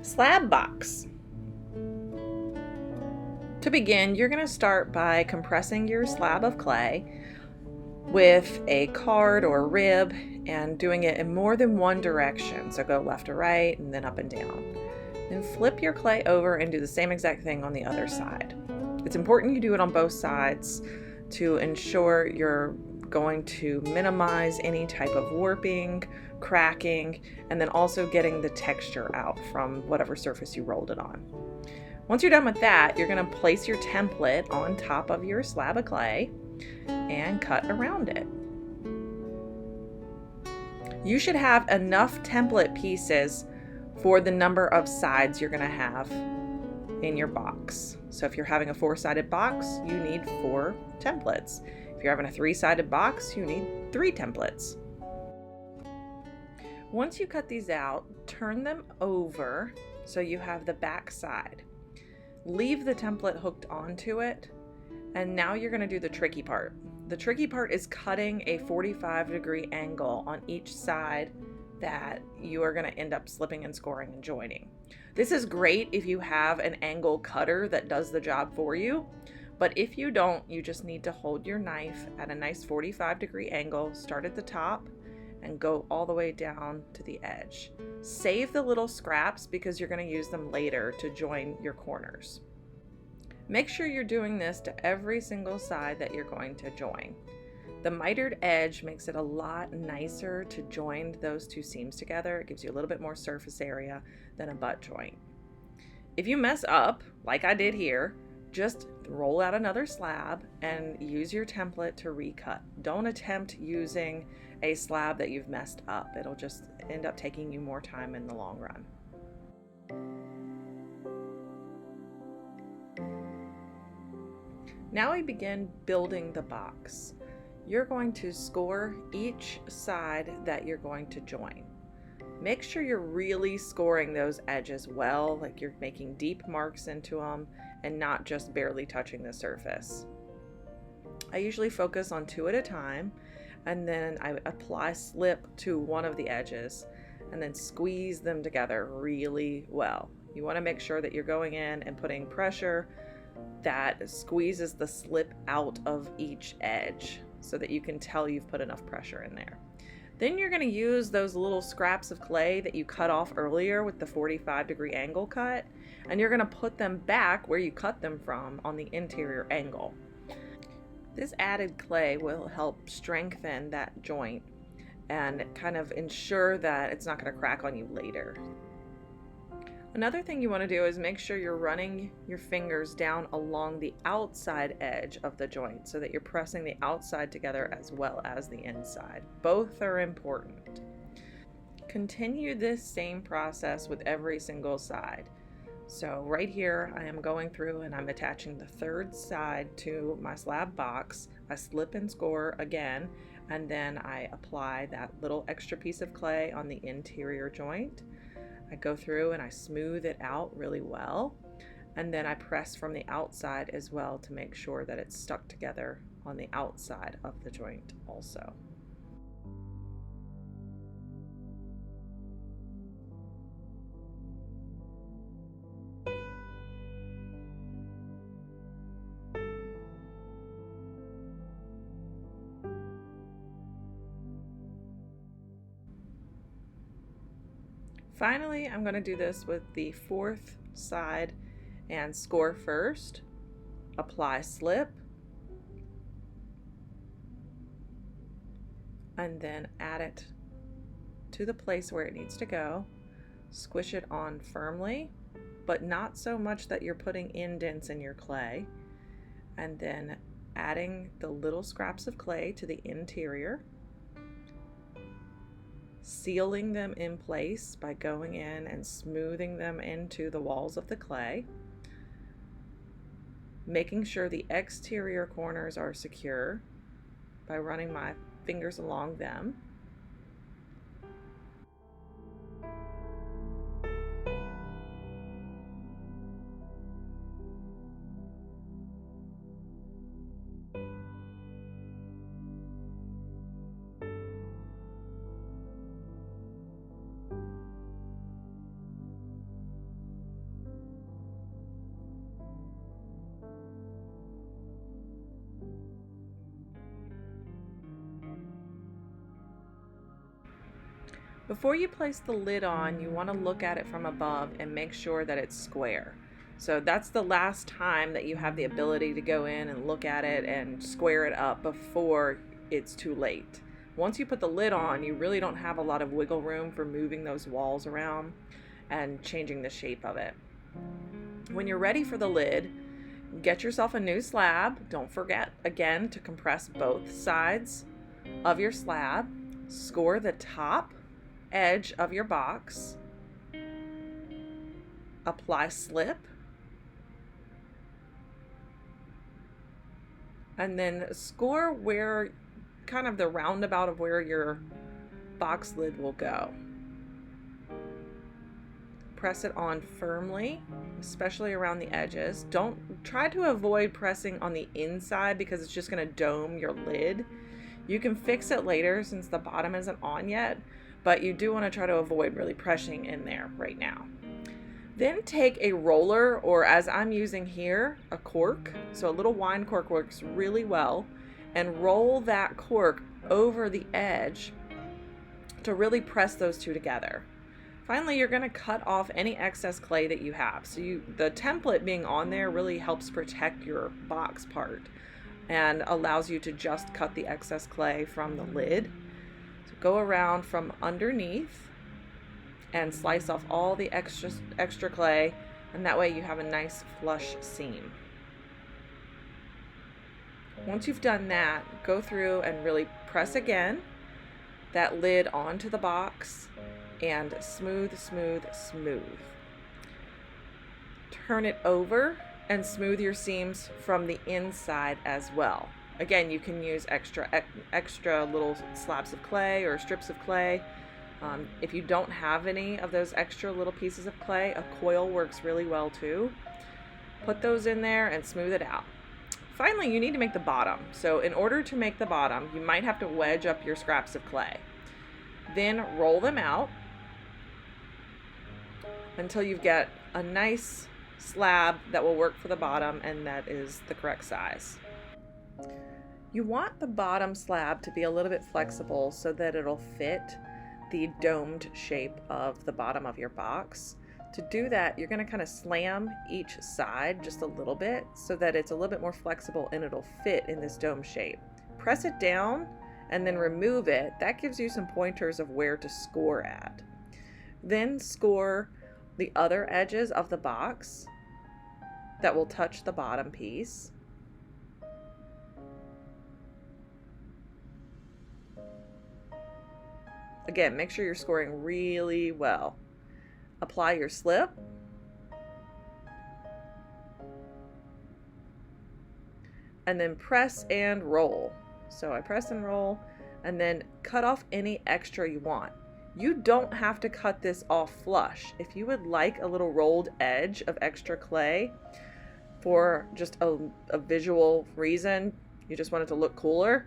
Slab Box. To begin, you're going to start by compressing your slab of clay with a card or rib and doing it in more than one direction. So go left to right and then up and down. Then flip your clay over and do the same exact thing on the other side. It's important you do it on both sides to ensure you're going to minimize any type of warping, cracking, and then also getting the texture out from whatever surface you rolled it on. Once you're done with that, you're going to place your template on top of your slab of clay and cut around it. You should have enough template pieces for the number of sides you're going to have in your box. So if you're having a 4-sided box, you need 4 templates. If you're having a 3-sided box, you need 3 templates. Once you cut these out, turn them over so you have the back side. Leave the template hooked onto it, and now you're going to do the tricky part. The tricky part is cutting a 45-degree angle on each side that you are going to end up slipping and scoring and joining. This is great if you have an angle cutter that does the job for you, but if you don't, you just need to hold your knife at a nice 45-degree angle, start at the top, and go all the way down to the edge. Save the little scraps because you're going to use them later to join your corners. Make sure you're doing this to every single side that you're going to join. The mitered edge makes it a lot nicer to join those 2 seams together. It gives you a little bit more surface area than a butt joint. If you mess up, like I did here, just roll out another slab and use your template to recut. Don't attempt using a slab that you've messed up. It'll just end up taking you more time in the long run. Now we begin building the box. You're going to score each side that you're going to join. Make sure you're really scoring those edges well, like you're making deep marks into them and not just barely touching the surface. I usually focus on 2 at a time, and then I apply slip to one of the edges and then squeeze them together really well. You want to make sure that you're going in and putting pressure that squeezes the slip out of each edge so that you can tell you've put enough pressure in there. Then you're going to use those little scraps of clay that you cut off earlier with the 45-degree angle cut, and you're going to put them back where you cut them from on the interior angle. This added clay will help strengthen that joint and kind of ensure that it's not going to crack on you later. Another thing you want to do is make sure you're running your fingers down along the outside edge of the joint so that you're pressing the outside together as well as the inside. Both are important. Continue this same process with every single side. So right here I am going through and I'm attaching the 3rd side to my slab box. I slip and score again, and then I apply that little extra piece of clay on the interior joint. I go through and I smooth it out really well, and then I press from the outside as well to make sure that it's stuck together on the outside of the joint also. Finally, I'm going to do this with the 4th side and score first, apply slip, and then add it to the place where it needs to go. Squish it on firmly, but not so much that you're putting indents in your clay, and then adding the little scraps of clay to the interior, sealing them in place by going in and smoothing them into the walls of the clay, making sure the exterior corners are secure by running my fingers along them. Before you place the lid on, you want to look at it from above and make sure that it's square. So that's the last time that you have the ability to go in and look at it and square it up before it's too late. Once you put the lid on, you really don't have a lot of wiggle room for moving those walls around and changing the shape of it. When you're ready for the lid, get yourself a new slab. Don't forget, again, to compress both sides of your slab. Score the top edge of your box. Apply slip. And then score where, kind of the roundabout of where your box lid will go. Press it on firmly, especially around the edges. Don't try to avoid pressing on the inside because it's just going to dome your lid. You can fix it later since the bottom isn't on yet, but you do want to try to avoid really pressing in there right now. Then take a roller, or as I'm using here, a cork. So a little wine cork works really well, and roll that cork over the edge to really press those two together. Finally, you're going to cut off any excess clay that you have. So the template being on there really helps protect your box part and allows you to just cut the excess clay from the lid. So go around from underneath and slice off all the extra clay, and that way you have a nice flush seam. Once you've done that, go through and really press again that lid onto the box and smooth, smooth, smooth. Turn it over and smooth your seams from the inside as well. Again, you can use extra little slabs of clay or strips of clay. If you don't have any of those extra little pieces of clay, a coil works really well too. Put those in there and smooth it out. Finally, you need to make the bottom. So in order to make the bottom, you might have to wedge up your scraps of clay. Then roll them out until you get a nice slab that will work for the bottom and that is the correct size. You want the bottom slab to be a little bit flexible so that it'll fit the domed shape of the bottom of your box. To do that, you're going to kind of slam each side just a little bit so that it's a little bit more flexible and it'll fit in this dome shape. Press it down and then remove it. That gives you some pointers of where to score at. Then score the other edges of the box that will touch the bottom piece. Again, make sure you're scoring really well. Apply your slip. And then press and roll. So I press and roll and then cut off any extra you want. You don't have to cut this off flush. If you would like a little rolled edge of extra clay for just a visual reason, you just want it to look cooler,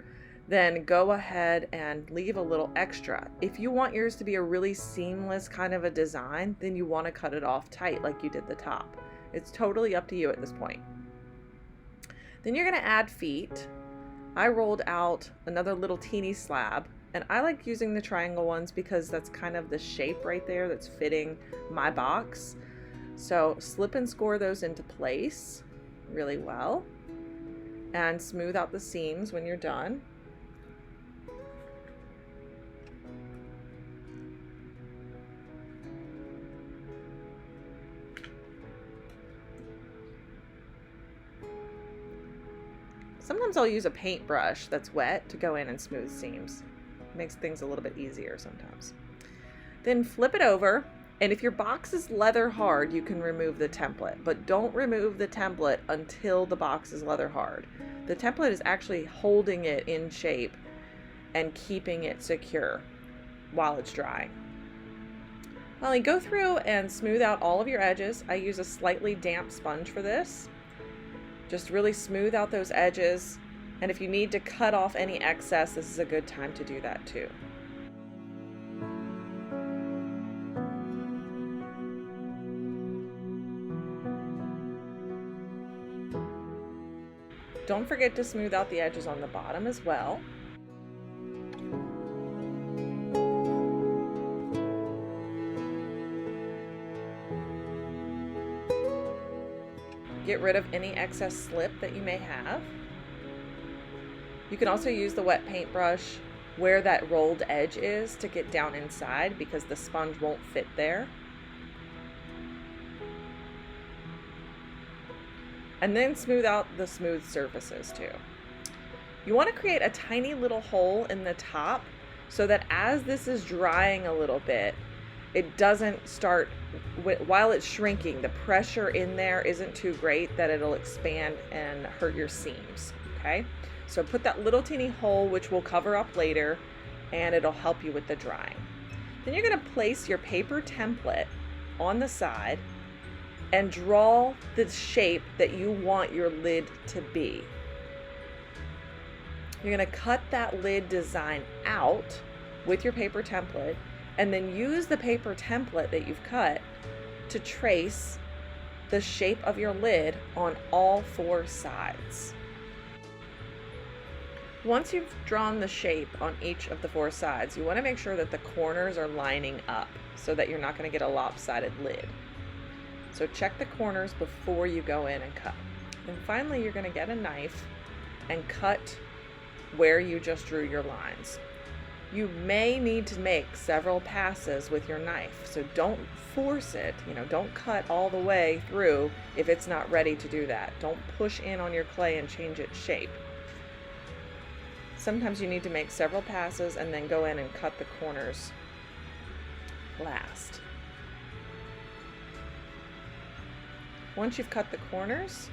then go ahead and leave a little extra. If you want yours to be a really seamless kind of a design, then you want to cut it off tight like you did the top. It's totally up to you at this point. Then you're going to add feet. I rolled out another little teeny slab, and I like using the triangle ones because that's kind of the shape right there that's fitting my box. So slip and score those into place really well and smooth out the seams when you're done. Sometimes I'll use a paintbrush that's wet to go in and smooth seams. It makes things a little bit easier sometimes. Then flip it over, and if your box is leather hard, you can remove the template, but don't remove the template until the box is leather hard. The template is actually holding it in shape and keeping it secure while it's drying. Finally, go through and smooth out all of your edges. I use a slightly damp sponge for this. Just really smooth out those edges, and if you need to cut off any excess, this is a good time to do that too. Don't forget to smooth out the edges on the bottom as well. get rid of any excess slip that you may have. You can also use the wet paintbrush where that rolled edge is to get down inside because the sponge won't fit there. And then smooth out the smooth surfaces too. You want to create a tiny little hole in the top so that as this is drying a little bit, it doesn't start, while it's shrinking, the pressure in there isn't too great that it'll expand and hurt your seams, okay? So put that little teeny hole, which we'll cover up later, and it'll help you with the drying. Then you're gonna place your paper template on the side and draw the shape that you want your lid to be. You're gonna cut that lid design out with your paper template and then use the paper template that you've cut to trace the shape of your lid on all 4 sides. Once you've drawn the shape on each of the 4 sides, you want to make sure that the corners are lining up so that you're not going to get a lopsided lid. So check the corners before you go in and cut. And finally, you're going to get a knife and cut where you just drew your lines. You may need to make several passes with your knife, so don't force it. Don't cut all the way through if it's not ready to do that. Don't push in on your clay and change its shape. Sometimes you need to make several passes and then go in and cut the corners last. Once you've cut the corners,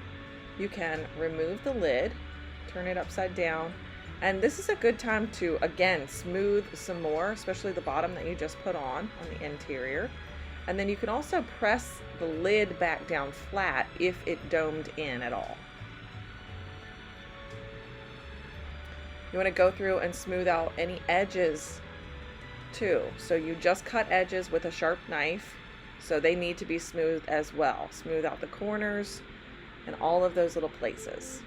you can remove the lid, turn it upside down, and this is a good time to, again, smooth some more, especially the bottom that you just put on the interior. And then you can also press the lid back down flat if it domed in at all. You want to go through and smooth out any edges too. So you just cut edges with a sharp knife, so they need to be smooth as well. Smooth out the corners and all of those little places.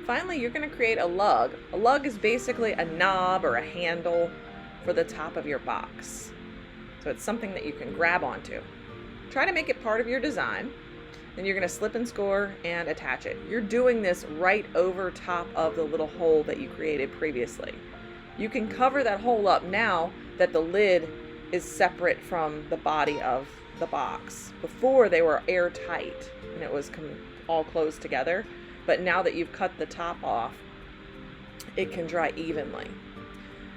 Finally, you're going to create a lug. A lug is basically a knob or a handle for the top of your box. So it's something that you can grab onto. Try to make it part of your design. Then you're going to slip and score and attach it. You're doing this right over top of the little hole that you created previously. You can cover that hole up now that the lid is separate from the body of the box. Before, they were airtight and it was all closed together. But now that you've cut the top off, it can dry evenly.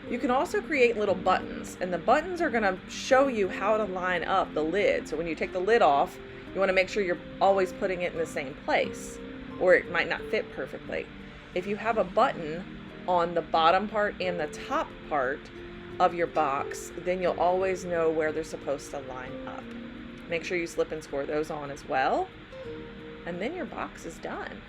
You can also create little buttons, and the buttons are going to show you how to line up the lid. So when you take the lid off, you want to make sure you're always putting it in the same place, or it might not fit perfectly. If you have a button on the bottom part and the top part of your box, then you'll always know where they're supposed to line up. Make sure you slip and score those on as well, and then your box is done.